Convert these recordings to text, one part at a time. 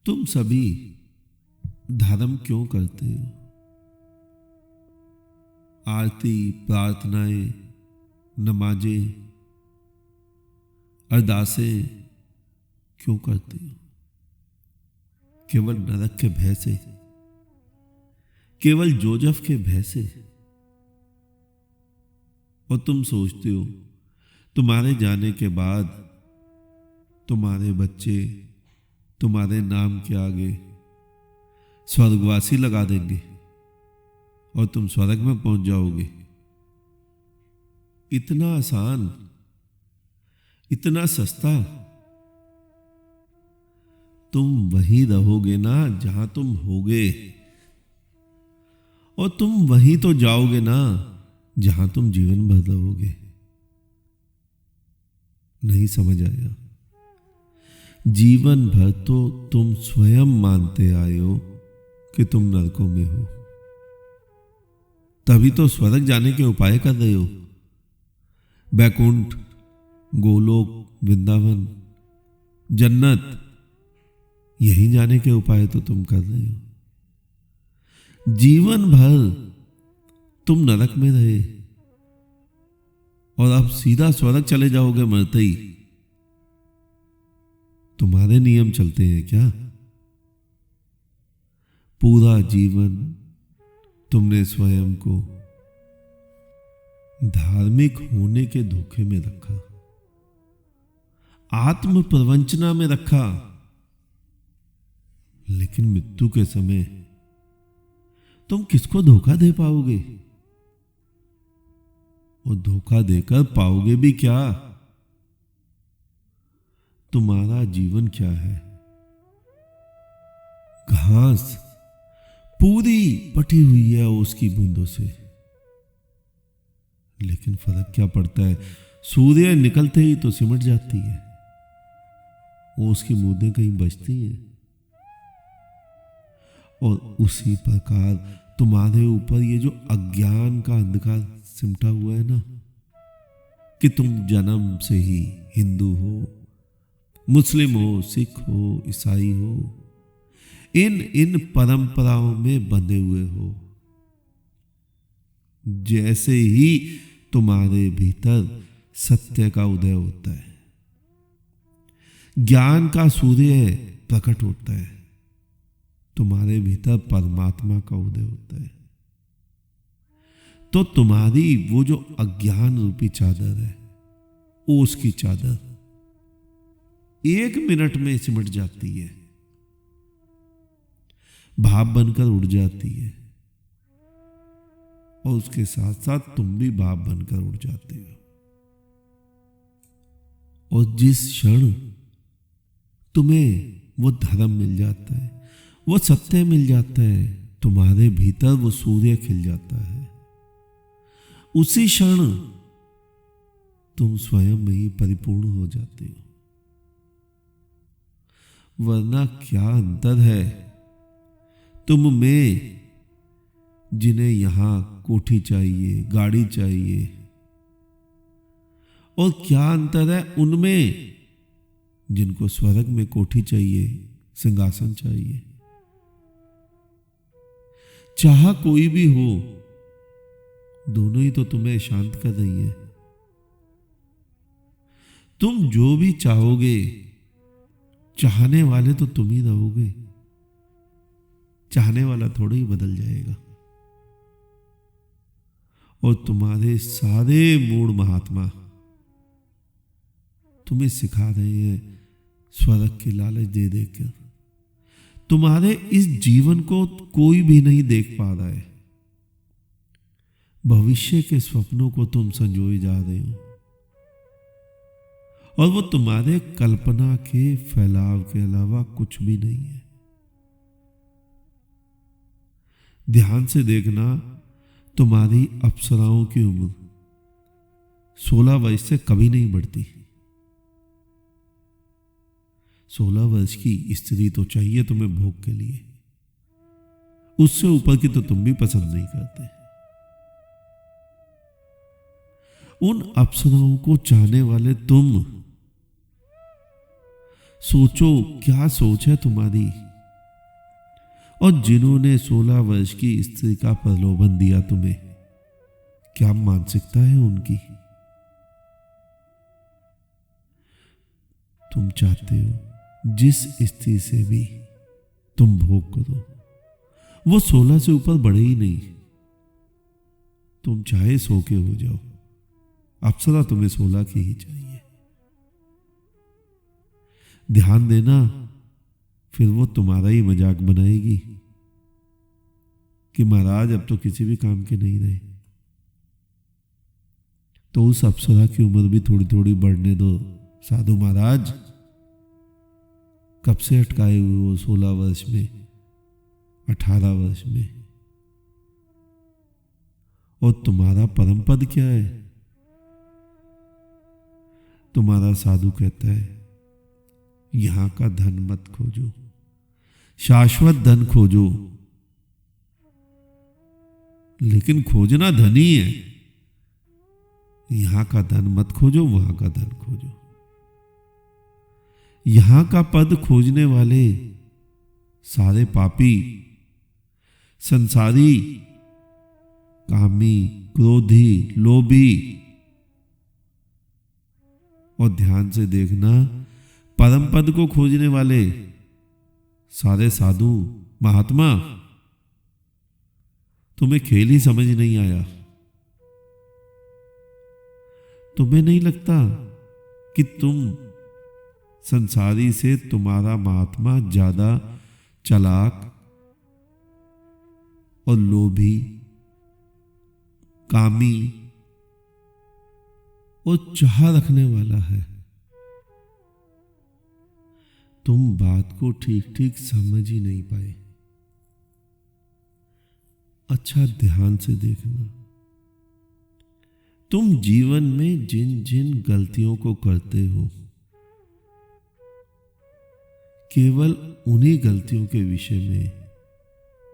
तुम सभी धर्म क्यों करते हो? आरती, प्रार्थनाएं, नमाजें, अरदासें क्यों करते हो? केवल नरक के भय से? केवल जोजफ के भय से? और तुम सोचते हो तुम्हारे जाने के बाद तुम्हारे बच्चे तुम्हारे नाम के आगे स्वर्गवासी लगा देंगे और तुम स्वर्ग में पहुंच जाओगे। इतना आसान, इतना सस्ता। तुम वहीं रहोगे ना जहां तुम होगे, और तुम वहीं तो जाओगे ना जहां तुम जीवन भर रहोगे। नहीं समझ आया? जीवन भर तो तुम स्वयं मानते आए हो कि तुम नरकों में हो, तभी तो स्वर्ग जाने के उपाय कर रहे हो। बैकुंठ, गोलोक, वृंदावन, जन्नत, यहीं जाने के उपाय तो तुम कर रहे हो। जीवन भर तुम नरक में रहे और अब सीधा स्वर्ग चले जाओगे मरते ही। तुम्हारे नियम चलते हैं क्या? पूरा जीवन तुमने स्वयं को धार्मिक होने के धोखे में रखा, आत्म प्रवंचना में रखा। लेकिन मृत्यु के समय तुम किसको धोखा दे पाओगे? और धोखा देकर पाओगे भी क्या? तुम्हारा जीवन क्या है? घास पूरी पटी हुई है उसकी बूंदों से, लेकिन फर्क क्या पड़ता है? सूर्य निकलते ही तो सिमट जाती है, वो उसकी बूंदें कहीं बचती हैं। और उसी प्रकार तुम्हारे ऊपर ये जो अज्ञान का अंधकार सिमटा हुआ है ना, कि तुम जन्म से ही हिंदू हो, मुस्लिम हो, सिख हो, ईसाई हो, इन परंपराओं में बंधे हुए हो। जैसे ही तुम्हारे भीतर सत्य का उदय होता है, ज्ञान का सूर्य प्रकट होता है, तुम्हारे भीतर परमात्मा का उदय होता है, तो तुम्हारी वो जो अज्ञान रूपी चादर है, ओस की चादर 1 मिनट में सिमट जाती है, भाप बनकर उड़ जाती है, और उसके साथ साथ तुम भी भाप बनकर उड़ जाते हो। और जिस क्षण तुम्हें वो धर्म मिल जाता है, वो सत्य मिल जाता है, तुम्हारे भीतर वो सूर्य खिल जाता है। उसी क्षण तुम स्वयं में ही परिपूर्ण हो जाते हो। वरना क्या अंतर है तुम में, जिन्हें यहां कोठी चाहिए, गाड़ी चाहिए, और क्या अंतर है उनमें जिनको स्वर्ग में कोठी चाहिए, सिंहासन चाहिए। चाह कोई भी हो, दोनों ही तो तुम्हें शांत कर रही है। तुम जो भी चाहोगे, चाहने वाले तो तुम ही रहोगे, चाहने वाला थोड़ा ही बदल जाएगा। और तुम्हारे सारे मूढ़ महात्मा तुम्हें सिखा रहे हैं स्वर्ग की लालच दे देकर। तुम्हारे इस जीवन को कोई भी नहीं देख पा रहा है, भविष्य के स्वप्नों को तुम संजोए जा रहे हो, और वो तुम्हारे कल्पना के फैलाव के अलावा कुछ भी नहीं है। ध्यान से देखना, तुम्हारी अप्सराओं की उम्र 16 वर्ष से कभी नहीं बढ़ती। 16 वर्ष की स्त्री तो चाहिए तुम्हें भोग के लिए, उससे ऊपर की तो तुम भी पसंद नहीं करते। उन अप्सराओं को चाहने वाले तुम, सोचो क्या सोच है तुम्हारी। और जिन्होंने 16 वर्ष की स्त्री का प्रलोभन दिया तुम्हें, क्या मानसिकता है उनकी? तुम चाहते हो जिस स्त्री से भी तुम भोग करो वो 16 से ऊपर बढ़े ही नहीं। तुम चाहे 100 के हो जाओ, अप्सरा तुम्हें 16 की ही चाहिए। ध्यान देना, फिर वो तुम्हारा ही मजाक बनाएगी कि महाराज अब तो किसी भी काम के नहीं रहे। तो उस अप्सरा की उम्र भी थोड़ी थोड़ी बढ़ने दो साधु महाराज। कब से अटकाए हुए वो 16 वर्ष में, 18 वर्ष में? और तुम्हारा परम पद क्या है? तुम्हारा साधु कहता है यहां का धन मत खोजो, शाश्वत धन खोजो। लेकिन खोजना धन ही है। यहां का धन मत खोजो, वहां का धन खोजो। यहां का पद खोजने वाले सारे पापी, संसारी, कामी, क्रोधी, लोभी। और ध्यान से देखना, परम पद को खोजने वाले सारे साधु महात्मा, तुम्हें खेल ही समझ नहीं आया। तुम्हें नहीं लगता कि तुम संसारी से तुम्हारा महात्मा ज्यादा चालाक और लोभी, कामी और चाह रखने वाला है? तुम बात को ठीक ठीक समझ ही नहीं पाए। अच्छा ध्यान से देखना, तुम जीवन में जिन जिन गलतियों को करते हो, केवल उन्हीं गलतियों के विषय में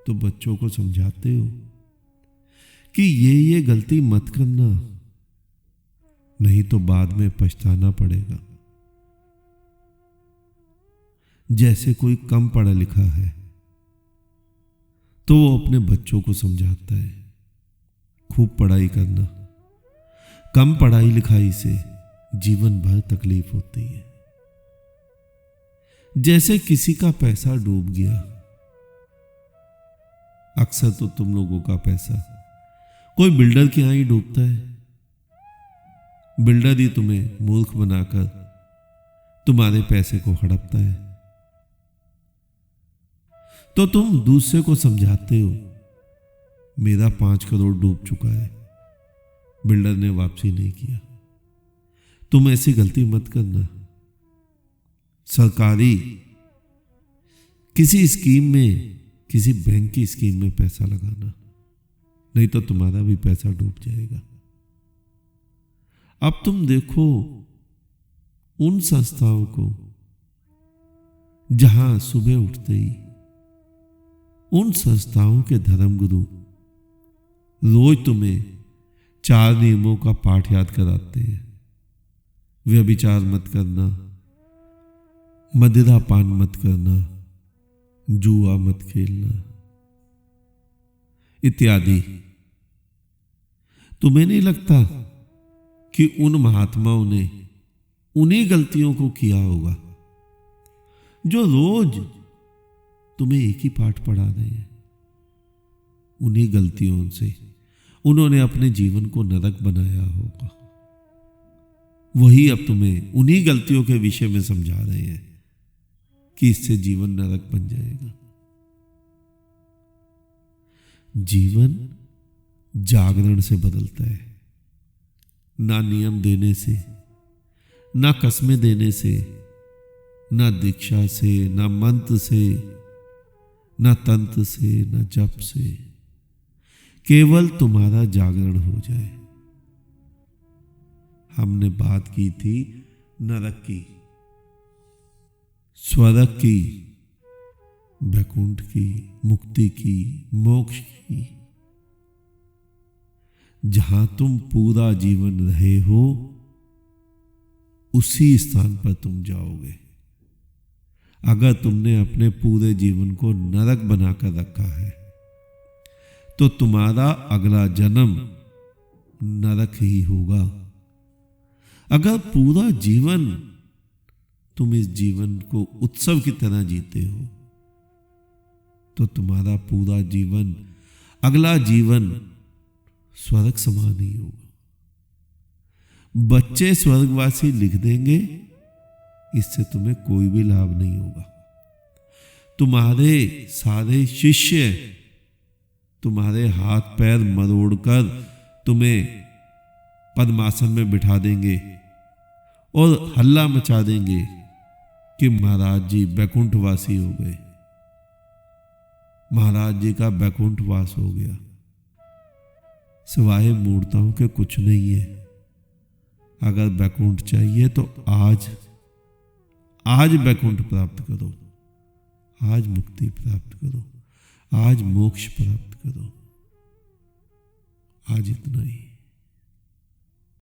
तो बच्चों को समझाते हो कि ये गलती मत करना, नहीं तो बाद में पछताना पड़ेगा। जैसे कोई कम पढ़ा लिखा है तो वो अपने बच्चों को समझाता है खूब पढ़ाई करना, कम पढ़ाई लिखाई से जीवन भर तकलीफ होती है। जैसे किसी का पैसा डूब गया, अक्सर तो तुम लोगों का पैसा कोई बिल्डर के यहां ही डूबता है। बिल्डर ही तुम्हें मूर्ख बनाकर तुम्हारे पैसे को हड़पता है, तो तुम दूसरे को समझाते हो मेरा 5 करोड़ डूब चुका है, बिल्डर ने वापसी नहीं किया। तुम ऐसी गलती मत करना। सरकारी किसी स्कीम में, किसी बैंक की स्कीम में पैसा लगाना, नहीं तो तुम्हारा भी पैसा डूब जाएगा। अब तुम देखो उन संस्थाओं को जहां सुबह उठते ही उन संस्थाओं के धर्मगुरु रोज तुम्हें 4 नियमों का पाठ याद कराते हैं। व्यभिचार मत करना, मदिरा पान मत करना, जुआ मत खेलना इत्यादि। तुम्हें नहीं लगता कि उन महात्माओं ने उन्हीं गलतियों को किया होगा जो रोज तुम्हें एक ही पाठ पढ़ा रहे हैं? उन्हीं गलतियों से उन्होंने अपने जीवन को नरक बनाया होगा। वही अब तुम्हें उन्हीं गलतियों के विषय में समझा रहे हैं कि इससे जीवन नरक बन जाएगा। जीवन जागरण से बदलता है, ना नियम देने से, ना कस्में देने से, ना दीक्षा से, ना मंत्र से, ना तंत्र से, ना जप से। केवल तुम्हारा जागरण हो जाए। हमने बात की थी नरक की, स्वर्ग की, वैकुंठ की, मुक्ति की, मोक्ष की। जहां तुम पूरा जीवन रहे हो उसी स्थान पर तुम जाओगे। अगर तुमने अपने पूरे जीवन को नरक बनाकर रखा है तो तुम्हारा अगला जन्म नरक ही होगा। अगर पूरा जीवन तुम इस जीवन को उत्सव की तरह जीते हो तो तुम्हारा पूरा जीवन, अगला जीवन स्वर्ग समान ही होगा। बच्चे स्वर्गवासी लिख देंगे, इससे तुम्हें कोई भी लाभ नहीं होगा। तुम्हारे सारे शिष्य तुम्हारे हाथ पैर मरोड़कर तुम्हें पद्मासन में बिठा देंगे और हल्ला मचा देंगे कि महाराज जी बैकुंठवासी हो गए, महाराज जी का बैकुंठवास हो गया। सिवाय मूर्ताओं के कुछ नहीं है। अगर बैकुंठ चाहिए तो आज बैकुंठ प्राप्त करो, आज मुक्ति प्राप्त करो, आज मोक्ष प्राप्त करो। आज इतना ही।